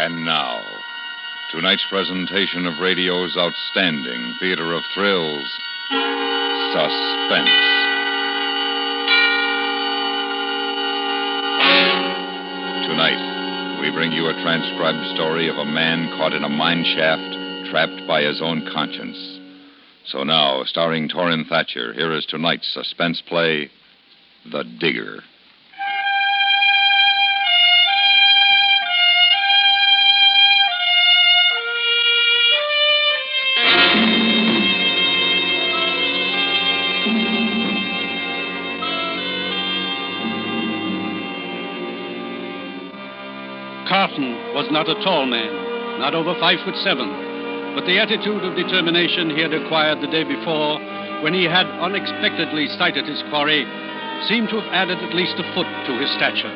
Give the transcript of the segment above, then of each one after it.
And now, tonight's presentation of radio's outstanding theater of thrills, Suspense. Tonight, we bring you a transcribed story of a man caught in a mine shaft, trapped by his own conscience. So now, starring Torrin Thatcher, here is tonight's suspense play, The Digger. Carton was not a tall man, not over 5'7", but the attitude of determination he had acquired the day before, when he had unexpectedly sighted his quarry, seemed to have added at least a foot to his stature.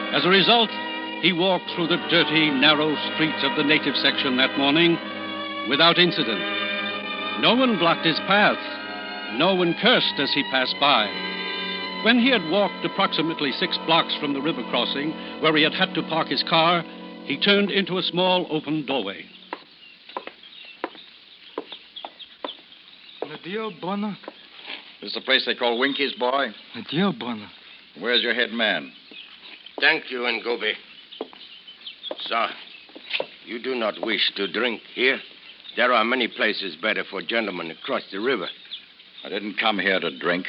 As a result, he walked through the dirty, narrow streets of the native section that morning without incident. No one blocked his path. No one cursed as he passed by. When he had walked approximately 6 blocks from the river crossing, where he had to park his car, he turned into a small open doorway. Addio, Bonner. This is the place they call Winky's, boy? Addio, Bonner. Where's your head man? Thank you, Ngobe. Sir, you do not wish to drink here? There are many places better for gentlemen across the river. I didn't come here to drink.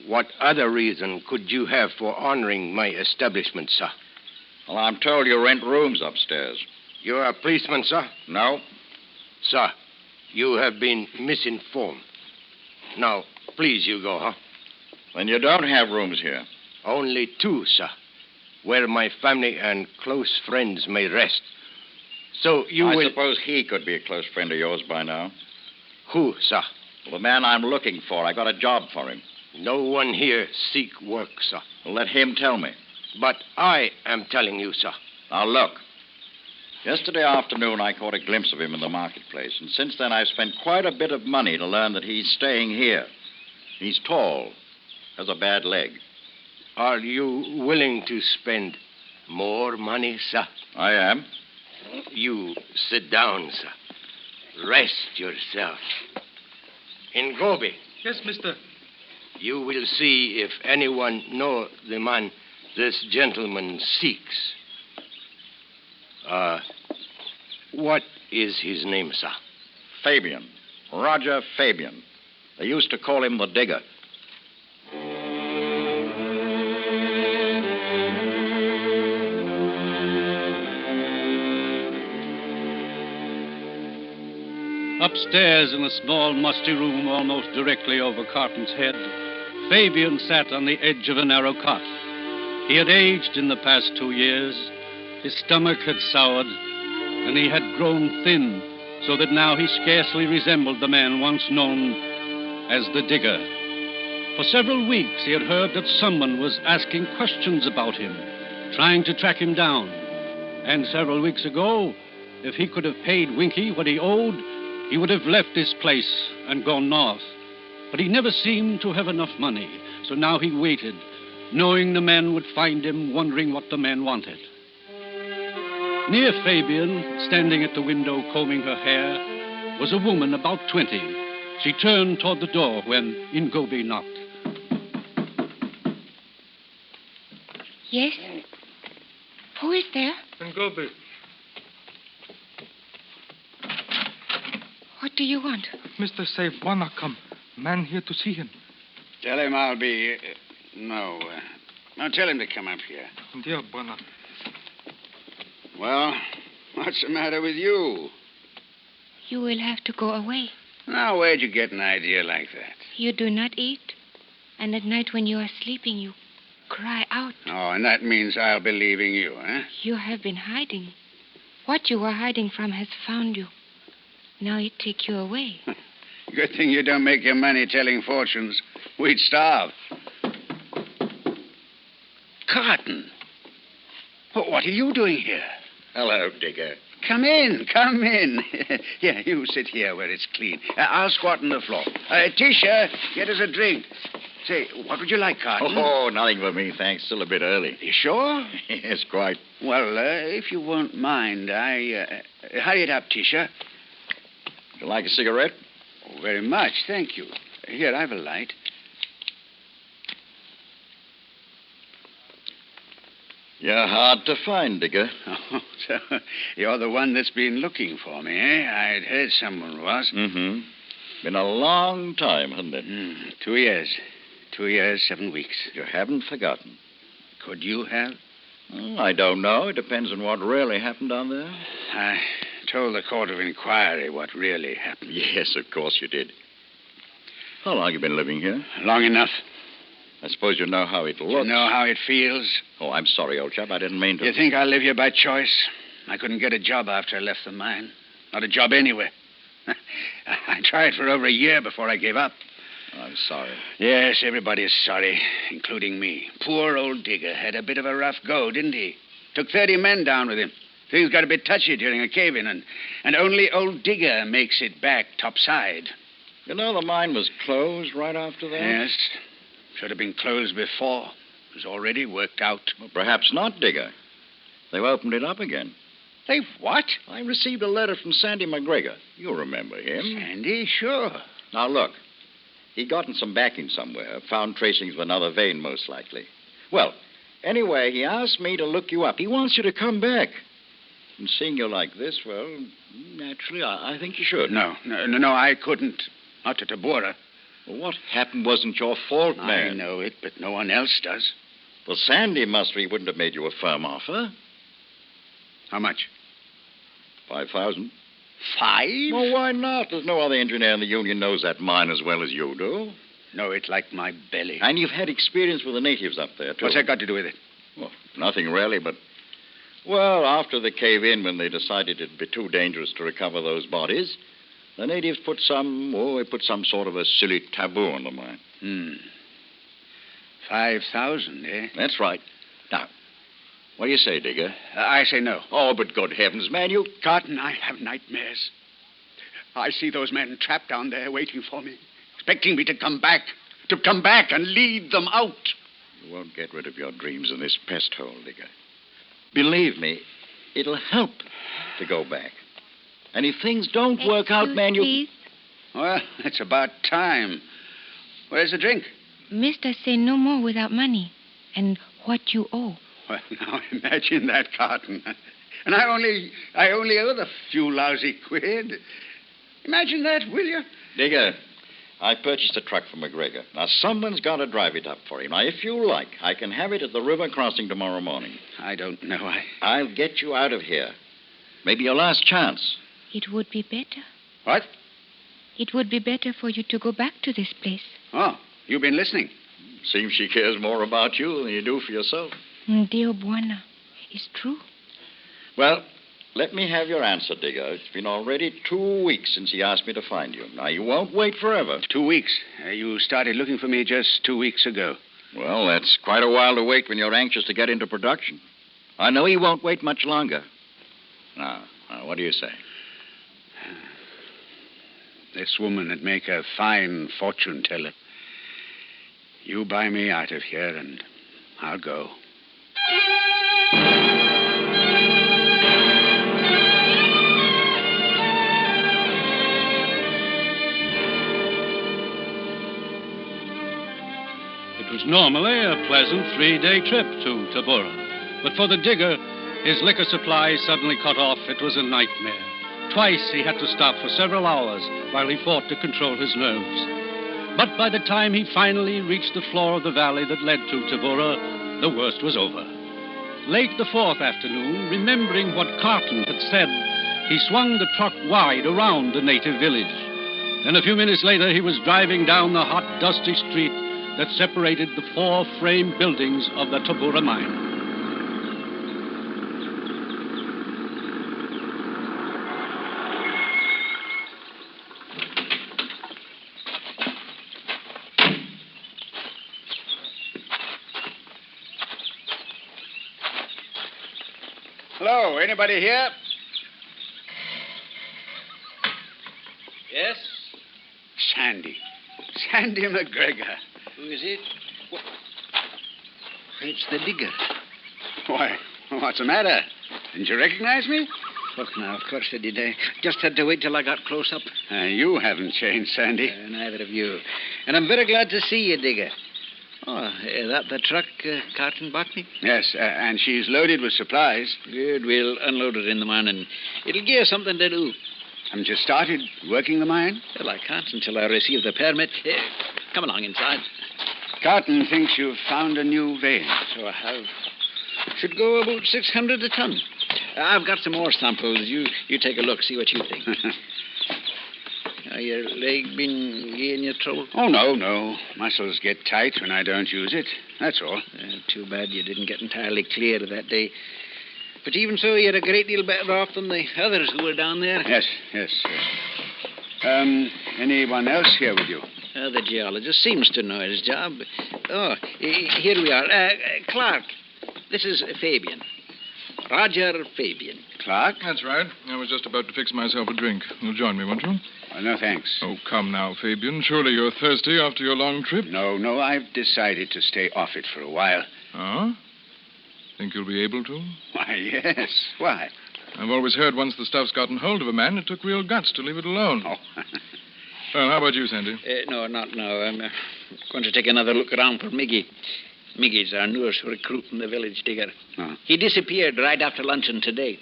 What other reason could you have for honoring my establishment, sir? Well, I'm told you rent rooms upstairs. You're a policeman, sir? No. Sir, you have been misinformed. Now, please, you go, huh? Then you don't have rooms here. Only 2, sir, where my family and close friends may rest. So you I will... suppose he could be a close friend of yours by now. Who, sir? Well, the man I'm looking for. I got a job for him. No one here seek work, sir. Well, let him tell me. But I am telling you, sir. Now, look. Yesterday afternoon, I caught a glimpse of him in the marketplace, and since then I've spent quite a bit of money to learn that he's staying here. He's tall, has a bad leg. Are you willing to spend more money, sir? I am. You sit down, sir. Rest yourself. Ngobe. Yes, mister. You will see if anyone know the man this gentleman seeks. What is his name, sir? Fabian. Roger Fabian. They used to call him the Digger. Upstairs in a small, musty room almost directly over Carton's head, Fabian sat on the edge of a narrow cot. He had aged in the past 2 years. His stomach had soured, and he had grown thin, so that now he scarcely resembled the man once known as the Digger. For several weeks, he had heard that someone was asking questions about him, trying to track him down. And several weeks ago, if he could have paid Winky what he owed, he would have left this place and gone north. But he never seemed to have enough money, so now he waited, knowing the man would find him, wondering what the man wanted. Near Fabian, standing at the window combing her hair, was a woman about 20. She turned toward the door when Ngobe knocked. Yes? Who is there? Ngobe. What do you want? Mister say Bonner come. Man here to see him. Tell him I'll be... No, tell him to come up here. Dear Bonner. Well, what's the matter with you? You will have to go away. Now, where'd you get an idea like that? You do not eat. And at night when you are sleeping, you cry out. Oh, and that means I'll be leaving you, eh? You have been hiding. What you were hiding from has found you. Now it take you away. Good thing you don't make your money telling fortunes. We'd starve. Carton. What are you doing here? Hello, Digger. Come in. Yeah, you sit here where it's clean. I'll squat on the floor. Tisha, get us a drink. Say, what would you like, Carton? Oh, nothing for me, thanks. Still a bit early. You sure? Yes, quite. Well, if you won't mind, hurry it up, Tisha. Would you like a cigarette? Oh, very much, thank you. Here, I've a light. You're hard to find, Digger. Oh, so you're the one that's been looking for me, eh? I'd heard someone was. Mm-hmm. Been a long time, hasn't it? 2 years. 2 years, 7 weeks. You haven't forgotten. Could you have? I don't know. It depends on what really happened down there. I told the court of inquiry what really happened. Yes, of course you did. How long have you been living here? Long enough. I suppose you know how it looks. You know how it feels? Oh, I'm sorry, old chap. I didn't mean to. You think I live here by choice? I couldn't get a job after I left the mine. Not a job anywhere. I tried for over a year before I gave up. I'm sorry. Yes, everybody is sorry, including me. Poor old Digger had a bit of a rough go, didn't he? Took 30 men down with him. Things got a bit touchy during a cave-in, and only old Digger makes it back topside. You know the mine was closed right after that? Yes. Should have been closed before. It was already worked out. Well, perhaps not, Digger. They've opened it up again. They've what? I received a letter from Sandy McGregor. You remember him. Sandy? Sure. Now, look. He'd gotten some backing somewhere. Found tracings of another vein, most likely. Well, anyway, he asked me to look you up. He wants you to come back. And seeing you like this, well, naturally, I think you should. No, I couldn't. Not to Tabora. Well, what happened wasn't your fault, man. I know it, but no one else does. Well, Sandy must, he wouldn't have made you a firm offer. How much? 5,000. 5? Well, why not? There's no other engineer in the union knows that mine as well as you do. Know it like my belly. And you've had experience with the natives up there, too. What's that got to do with it? Well, nothing really, but... Well, after the cave-in, when they decided it'd be too dangerous to recover those bodies, the natives put some sort of a silly taboo on the mine. 5,000, eh? That's right. Now, what do you say, Digger? I say no. Oh, but good heavens, man, you... Carton, I have nightmares. I see those men trapped down there waiting for me, expecting me to come back and lead them out. You won't get rid of your dreams in this pest hole, Digger. Believe me, it'll help to go back. And if things don't work out, man, you... Please? Well, it's about time. Where's the drink? Mister say no more without money. And what you owe. Well, now imagine that, Carton. And I only owe the few lousy quid. Imagine that, will you? Digger, I purchased a truck from McGregor. Now, someone's got to drive it up for him. Now, if you like, I can have it at the river crossing tomorrow morning. I don't know. I'll get you out of here. Maybe your last chance. It would be better. What? It would be better for you to go back to this place. Oh, you've been listening. Seems she cares more about you than you do for yourself. Dio Buana. It's true. Well, let me have your answer, Digger. It's been already 2 weeks since he asked me to find you. Now, you won't wait forever. 2 weeks. You started looking for me just 2 weeks ago. Well, that's quite a while to wait when you're anxious to get into production. I know he won't wait much longer. Now, what do you say? This woman would make a fine fortune teller. You buy me out of here, and I'll go. It was normally a pleasant 3-day trip to Tabora. But for the digger, his liquor supply suddenly cut off. It was a nightmare. Twice he had to stop for several hours while he fought to control his nerves. But by the time he finally reached the floor of the valley that led to Tabora, the worst was over. Late the 4th afternoon, remembering what Carton had said, he swung the truck wide around the native village. Then a few minutes later, he was driving down the hot, dusty street that separated the 4 frame buildings of the Tabora mine. Hello, anybody here? Yes? Sandy McGregor. Who is it? It's the digger. Why, what's the matter? Didn't you recognize me? Look now, of course I did. I just had to wait till I got close up. You haven't changed, Sandy. Neither of you. And I'm very glad to see you, digger. Oh, is that the truck Carton bought me? Yes, and she's loaded with supplies. Good. We'll unload it in the morning. It'll give you something to do. Haven't you started working the mine? Well, I can't until I receive the permit. Come along inside. Carton thinks you've found a new vein. So I have. Should go about 600 a ton. I've got some more samples. You take a look, see what you think. Your leg been giving you trouble? Oh, no. Muscles get tight when I don't use it. That's all. Too bad you didn't get entirely clear that day. But even so, you're a great deal better off than the others who were down there. Yes. Anyone else here with you? The geologist seems to know his job. Oh, here we are. Clark, this is Fabian. Roger Fabian. Clark? That's right. I was just about to fix myself a drink. You'll join me, won't you? No, thanks. Oh, come now, Fabian. Surely you're thirsty after your long trip? No, I've decided to stay off it for a while. Oh? Think you'll be able to? Why, yes. Why? I've always heard once the stuff's gotten hold of a man, it took real guts to leave it alone. Oh. Well, how about you, Sandy? No, not now. I'm going to take another look around for Miggy. Miggy's our newest recruit in the village, digger. Oh. He disappeared right after luncheon today.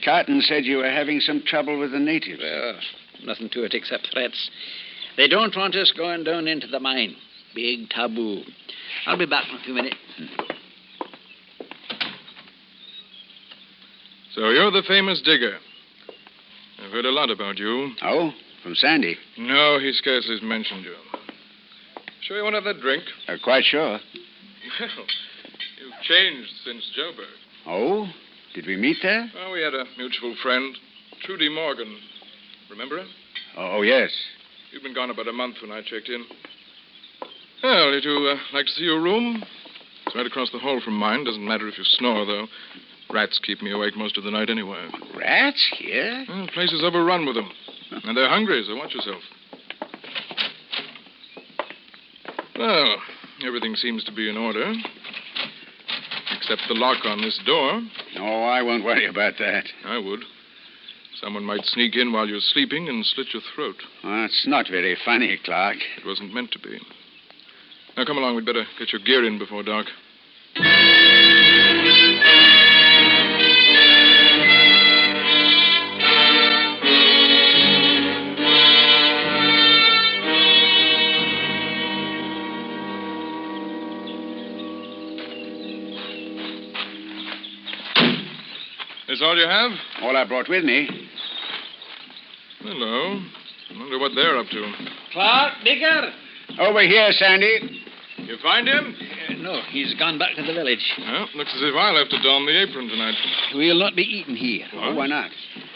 Carton said you were having some trouble with the natives. Well, nothing to it except threats. They don't want us going down into the mine. Big taboo. I'll be back in a few minutes. So you're the famous digger. I've heard a lot about you. Oh? From Sandy? No, he scarcely has mentioned you. Sure you want to have that drink? Quite sure. Well, you've changed since Joburg. Oh? Did we meet there? Oh, we had a mutual friend, Trudy Morgan. Remember her? Oh, yes. You'd been gone about a month when I checked in. Well, you'd like to see your room? It's right across the hall from mine. Doesn't matter if you snore, though. Rats keep me awake most of the night anyway. Rats here? Well, the place is overrun with them. And they're hungry, so watch yourself. Well, everything seems to be in order. Except the lock on this door. Oh, I won't worry about that. I would. Someone might sneak in while you're sleeping and slit your throat. Well, it's not very funny, Clark. It wasn't meant to be. Now, come along. We'd better get your gear in before dark. Is all you have? All I brought with me. Hello. I wonder what they're up to. Clark, digger. Over here, Sandy. You find him? No, he's gone back to the village. Well, looks as if I'll have to don the apron tonight. We'll not be eating here. What? Why not?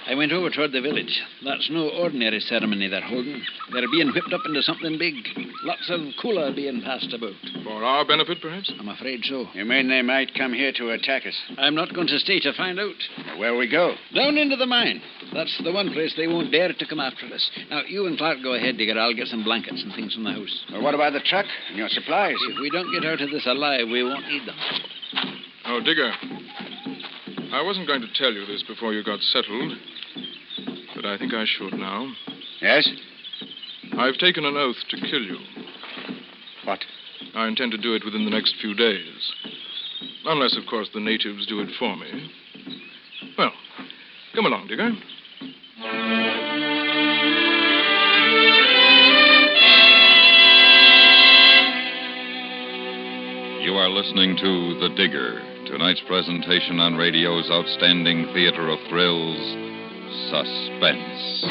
I went over toward the village. That's no ordinary ceremony they're holding. They're being whipped up into something big. Lots of cooler being passed about. For our benefit, perhaps? I'm afraid so. You mean they might come here to attack us? I'm not going to stay to find out. Where we go? Down into the mine. That's the one place they won't dare to come after us. Now, you and Clark go ahead, digger. I'll get some blankets and things from the house. Well, what about the truck and your supplies? If we don't get out of this alive, we won't need them. Oh, Digger. I wasn't going to tell you this before you got settled, but I think I should now. Yes? I've taken an oath to kill you. What? I intend to do it within the next few days. Unless, of course, the natives do it for me. Well, come along, Digger. You are listening to The Digger, tonight's presentation on radio's outstanding theater of thrills, Suspense.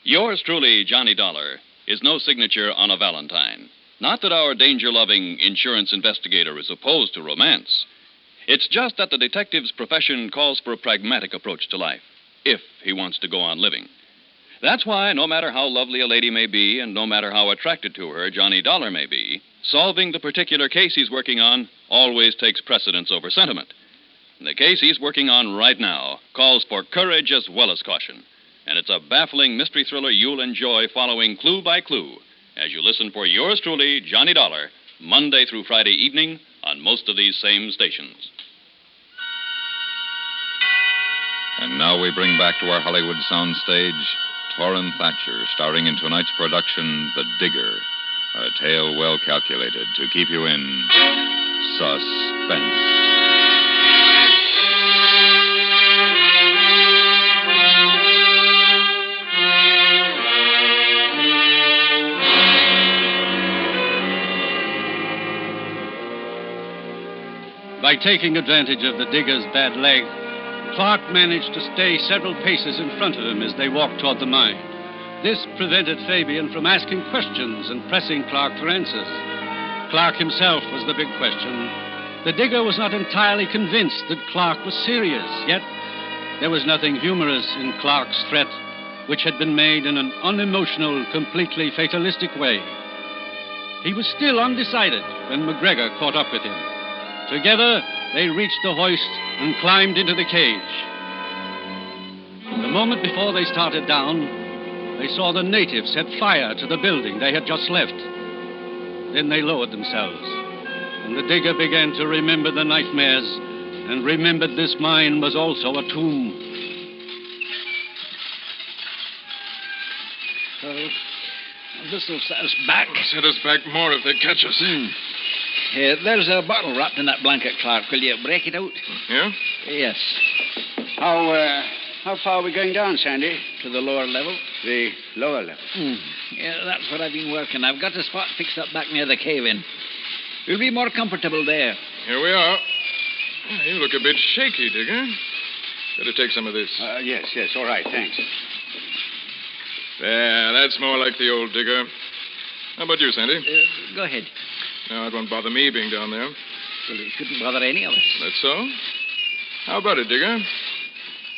Yours truly, Johnny Dollar, is no signature on a Valentine. Not that our danger-loving insurance investigator is opposed to romance. It's just that the detective's profession calls for a pragmatic approach to life, if he wants to go on living. That's why, no matter how lovely a lady may be and no matter how attracted to her Johnny Dollar may be, solving the particular case he's working on always takes precedence over sentiment. The case he's working on right now calls for courage as well as caution. And it's a baffling mystery thriller you'll enjoy following clue by clue as you listen for yours truly, Johnny Dollar, Monday through Friday evening on most of these same stations. And now we bring back to our Hollywood soundstage Torrin Thatcher, starring in tonight's production, The Digger, a tale well calculated to keep you in suspense. By taking advantage of the digger's bad leg, Clark managed to stay several paces in front of him as they walked toward the mine. This prevented Fabian from asking questions and pressing Clark for answers. Clark himself was the big question. The digger was not entirely convinced that Clark was serious, yet there was nothing humorous in Clark's threat, which had been made in an unemotional, completely fatalistic way. He was still undecided when McGregor caught up with him. Together, they reached the hoist and climbed into the cage. The moment before they started down, they saw the natives set fire to the building they had just left. Then they lowered themselves, and the digger began to remember the nightmares and remembered this mine was also a tomb. Well, this will set us back. Set us back more if they catch us. There's a bottle wrapped in that blanket, Clark. Will you break it out? Yeah? Yes. How far are we going down, Sandy? To the lower level. The lower level? Yeah, that's what I've been working. I've got a spot fixed up back near the cave-in. We'll be more comfortable there. Here we are. You look a bit shaky, Digger. Better take some of this. Yes. All right, thanks. There, that's more like the old Digger. How about you, Sandy? Go ahead. No, it won't bother me being down there. Well, it shouldn't bother any of us. That's so? How about it, Digger?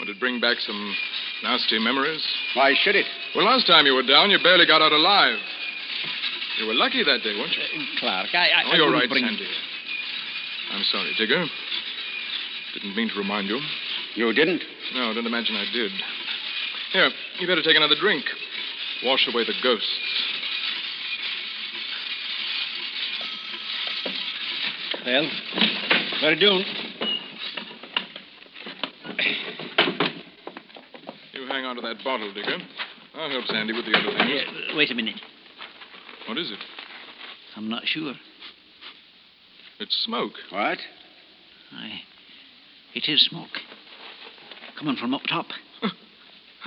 Would it bring back some nasty memories? Why should it? Well, last time you were down, you barely got out alive. You were lucky that day, weren't you? Clark, I you're right, bring... Sandy. I'm sorry, Digger. Didn't mean to remind you. You didn't? No, don't imagine I did. Here, you better take another drink. Wash away the ghosts. Well, we're doing. You hang on to that bottle, Digger. I'll help Sandy with the other things. Wait a minute. What is it? I'm not sure. It's smoke. What? It is smoke. Coming from up top.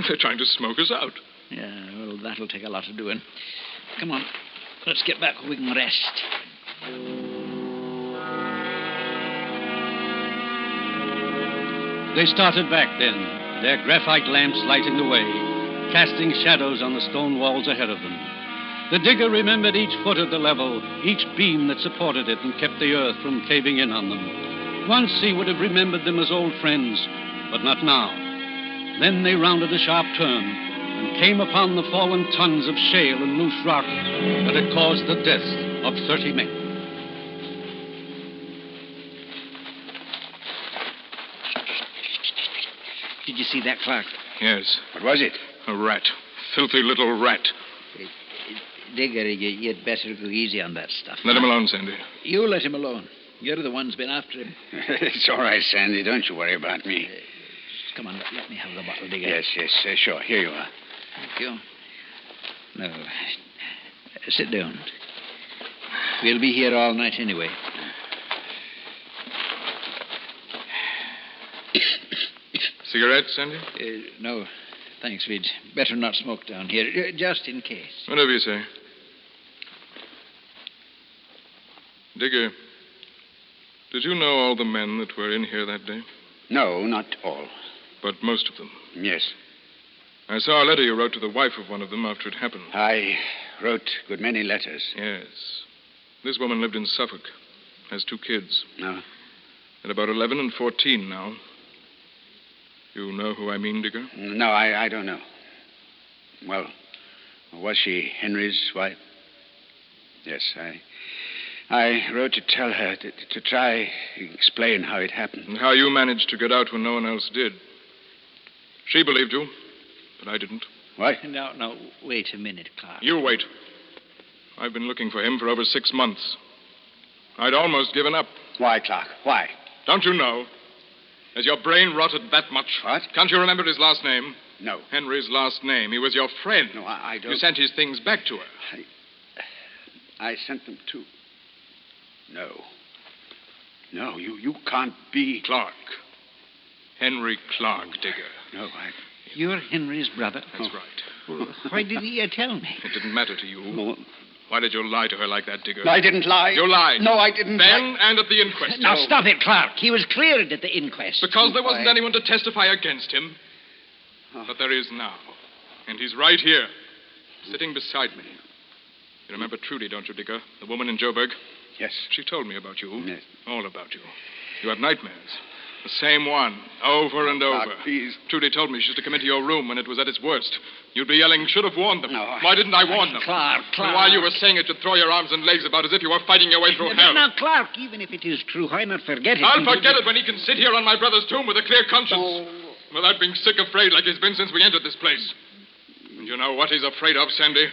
They're trying to smoke us out. Yeah, well, that'll take a lot of doing. Come on. Let's get back where we can rest. They started back then, their graphite lamps lighting the way, casting shadows on the stone walls ahead of them. The digger remembered each foot of the level, each beam that supported it and kept the earth from caving in on them. Once he would have remembered them as old friends, but not now. Then they rounded a sharp turn and came upon the fallen tons of shale and loose rock that had caused the death of 30 men. Did you see that, Clark? Yes. What was it? A rat. Filthy little rat. Digger, you'd better go easy on that stuff. Let him alone, Sandy. You let him alone. You're the one's been after him. It's all right, Sandy. Don't you worry about me. Come on, let me have the bottle, Digger. Yes, sure. Here you are. Thank you. No. Sit down. We'll be here all night anyway. Cigarette, Sandy? No, thanks. We'd better not smoke down here, just in case. Whatever you say. Digger, did you know all the men that were in here that day? No, not all. But most of them? Yes. I saw a letter you wrote to the wife of one of them after it happened. I wrote a good many letters. Yes. This woman lived in Suffolk. Has 2 kids. No. They're about 11 and 14 now. You know who I mean, Digger? No, I don't know. Well, was she Henry's wife? Yes, I wrote to tell her to try explain how it happened. And how you managed to get out when no one else did. She believed you, but I didn't. What? No, wait a minute, Clark. You wait. I've been looking for him for over 6 months. I'd almost given up. Why, Clark? Why? Don't you know? Has your brain rotted that much? What? Can't you remember his last name? No. Henry's last name. He was your friend. No, I don't. You sent his things back to her. I sent them too. No, you can't be... Clark. Henry Clark, Digger. No, You're Henry's brother? That's right. Well, why didn't you tell me? It didn't matter to you. No. Why did you lie to her like that, Digger? I didn't lie. You lied. No, I didn't. Then and at the inquest. Now, stop it, Clark. He was cleared at the inquest. Because there wasn't anyone to testify against him. But there is now. And he's right here, sitting beside me. You remember Trudy, don't you, Digger? The woman in Joburg? Yes. She told me about you. Yes. All about you. You have nightmares. The same one, over and over. Clark, please. Trudy told me she used to come into your room when it was at its worst. You'd be yelling, should have warned them. No, Why didn't I warn them? Clark. And while you were saying it, you'd throw your arms and legs about as if you were fighting your way through hell. Now, Clark, even if it is true, why not forget it? I'll forget it when he can sit here on my brother's tomb with a clear conscience. Oh. Without being sick afraid like he's been since we entered this place. And you know what he's afraid of, Sandy?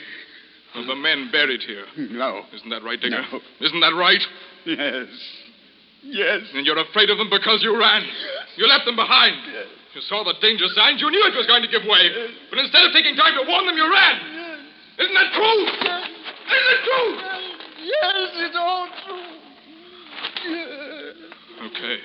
Of the men buried here. No. Isn't that right, Digger? No. Isn't that right? Yes. Yes. And you're afraid of them because you ran. You left them behind. Yes. You saw the danger signs. You knew it was going to give way. Yes. But instead of taking time to warn them, you ran. Yes. Isn't that true? Yes. Isn't it true? Yes, it's all true. Yes. Okay.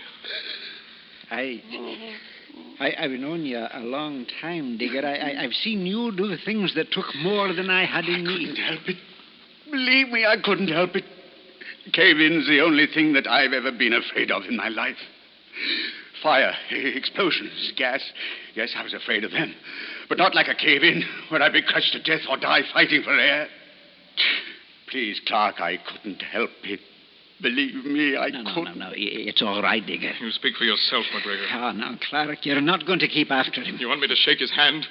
I've known you a long time, Digger. I've seen you do things that took more than I had in me. Couldn't help it. Believe me, I couldn't help it. Cave-in's the only thing that I've ever been afraid of in my life. Fire, explosions, gas. Yes, I was afraid of them. But not like a cave-in, where I'd be crushed to death or die fighting for air. Please, Clark, I couldn't help it. Believe me, I couldn't. No. It's all right, Digger. You speak for yourself, McGregor. Now, Clark, you're not going to keep after him. You want me to shake his hand?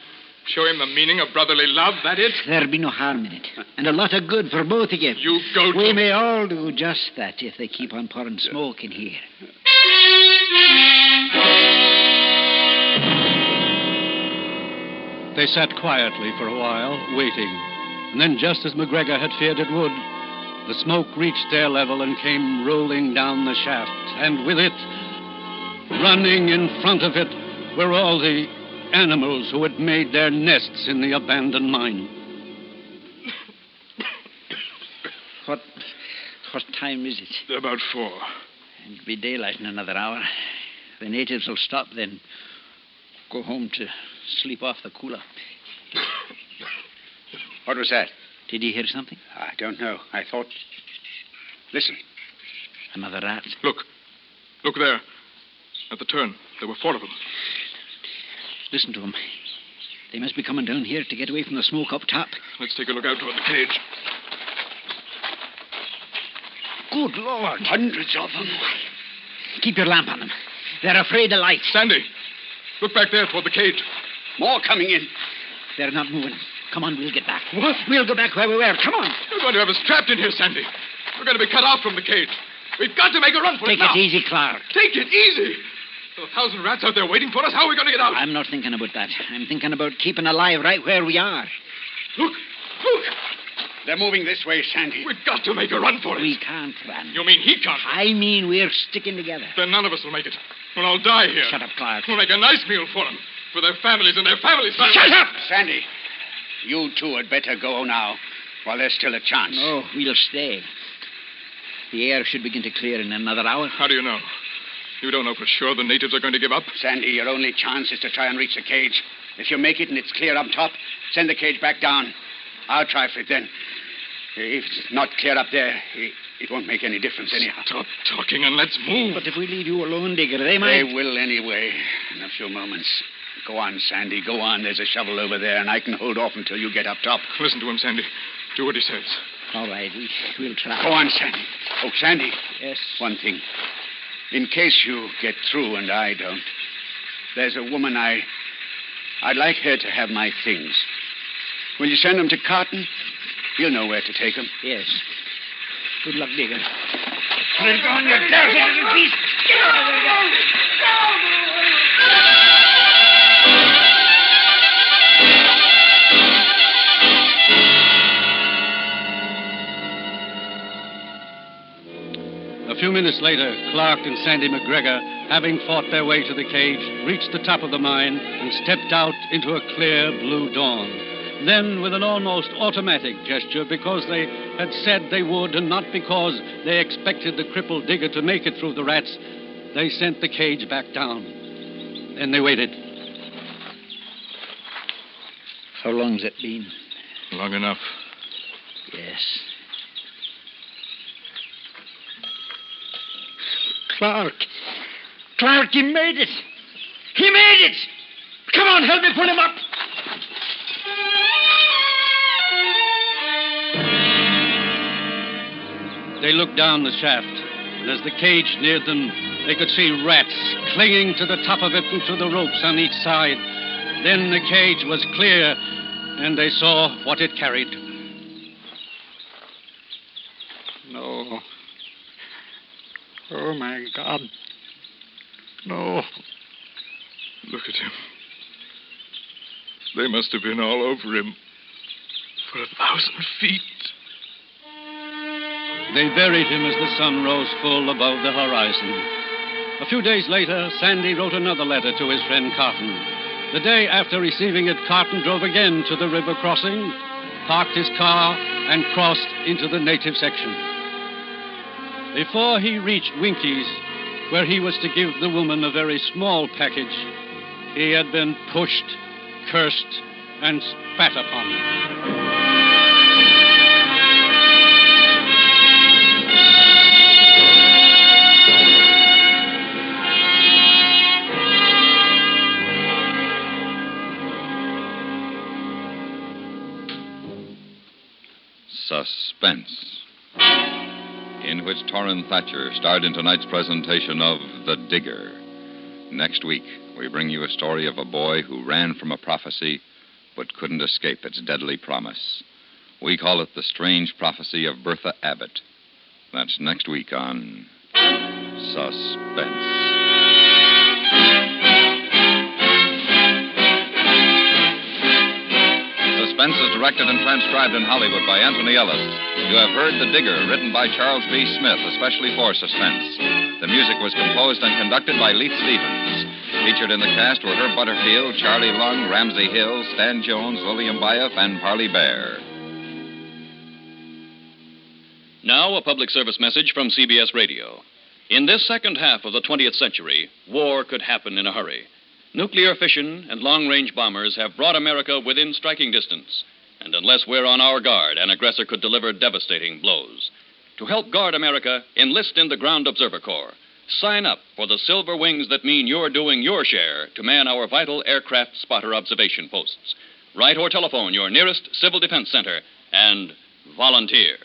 Show him the meaning of brotherly love, that it? There'll be no harm in it. And a lot of good for both of you. You go to... We may all do just that if they keep on pouring smoke in here. They sat quietly for a while, waiting. And then, just as McGregor had feared it would, the smoke reached their level and came rolling down the shaft. And with it, running in front of it, were all the animals who had made their nests in the abandoned mine. What time is it? About 4. It'll be daylight in another hour. The natives will stop, then go home to sleep off the cooler. What was that? Did you hear something? I don't know. I thought... Listen. Another rat. Look there. At the turn. There were 4 of them. Listen to them. They must be coming down here to get away from the smoke up top. Let's take a look out toward the cage. Good Lord. Hundreds of them. Keep your lamp on them. They're afraid of light. Sandy, look back there toward the cage. More coming in. They're not moving. Come on, we'll get back. What? We'll go back where we were. Come on. You're going to have us trapped in here, Sandy. We're going to be cut off from the cage. We've got to make a run for it now. Take it easy, Clark. Take it easy. There are 1,000 rats out there waiting for us. How are we going to get out? I'm not thinking about that. I'm thinking about keeping alive right where we are. Look. They're moving this way, Sandy. We've got to make a run for it. We can't run. You mean he can't? I mean we're sticking together. Then none of us will make it. We'll all die here. Shut up, Clark. We'll make a nice meal for them. For their families and their families' families. Shut up, Sandy. You two had better go now, while there's still a chance. No, we'll stay. The air should begin to clear in another hour. How do you know? You don't know for sure the natives are going to give up? Sandy, your only chance is to try and reach the cage. If you make it and it's clear up top, send the cage back down. I'll try for it then. If it's not clear up there, it won't make any difference anyhow. Stop talking and let's move. But if we leave you alone, Digger, they might... They will anyway, in a few moments. Go on, Sandy, go on. There's a shovel over there, and I can hold off until you get up top. Listen to him, Sandy. Do what he says. All right, we'll try. Go on, Sandy. Oh, Sandy. Yes? One thing. In case you get through and I don't, there's a woman I'd like her to have my things. Will you send them to Carton? He'll know where to take them. Yes. Good luck, Digger. Let go on your dirty little beast. Get over there. A few minutes later, Clark and Sandy McGregor, having fought their way to the cage, reached the top of the mine and stepped out into a clear blue dawn. Then, with an almost automatic gesture, because they had said they would and not because they expected the crippled Digger to make it through the rats, they sent the cage back down. Then they waited. How long's it been? Long enough. Yes. Clark, he made it. He made it. Come on, help me pull him up. They looked down the shaft, and as the cage neared them, they could see rats clinging to the top of it and to the ropes on each side. Then the cage was clear, and they saw what it carried. No. Oh, my God. No. Look at him. They must have been all over him for 1,000 feet. They buried him as the sun rose full above the horizon. A few days later, Sandy wrote another letter to his friend Carton. The day after receiving it, Carton drove again to the river crossing, parked his car, and crossed into the native section. Before he reached Winky's, where he was to give the woman a very small package, he had been pushed, cursed, and spat upon. Suspense, in which Torrin Thatcher starred in tonight's presentation of The Digger. Next week, we bring you a story of a boy who ran from a prophecy but couldn't escape its deadly promise. We call it The Strange Prophecy of Bertha Abbott. That's next week on Suspense. Suspense is directed and transcribed in Hollywood by Anthony Ellis. You have heard The Digger, written by Charles B. Smith, especially for Suspense. The music was composed and conducted by Leith Stevens. Featured in the cast were Herb Butterfield, Charlie Lung, Ramsey Hill, Stan Jones, William Byoff, and Parley Bear. Now, a public service message from CBS Radio. In this second half of the 20th century, war could happen in a hurry. Nuclear fission and long-range bombers have brought America within striking distance. And unless we're on our guard, an aggressor could deliver devastating blows. To help guard America, enlist in the Ground Observer Corps. Sign up for the silver wings that mean you're doing your share to man our vital aircraft spotter observation posts. Write or telephone your nearest Civil Defense Center and volunteer.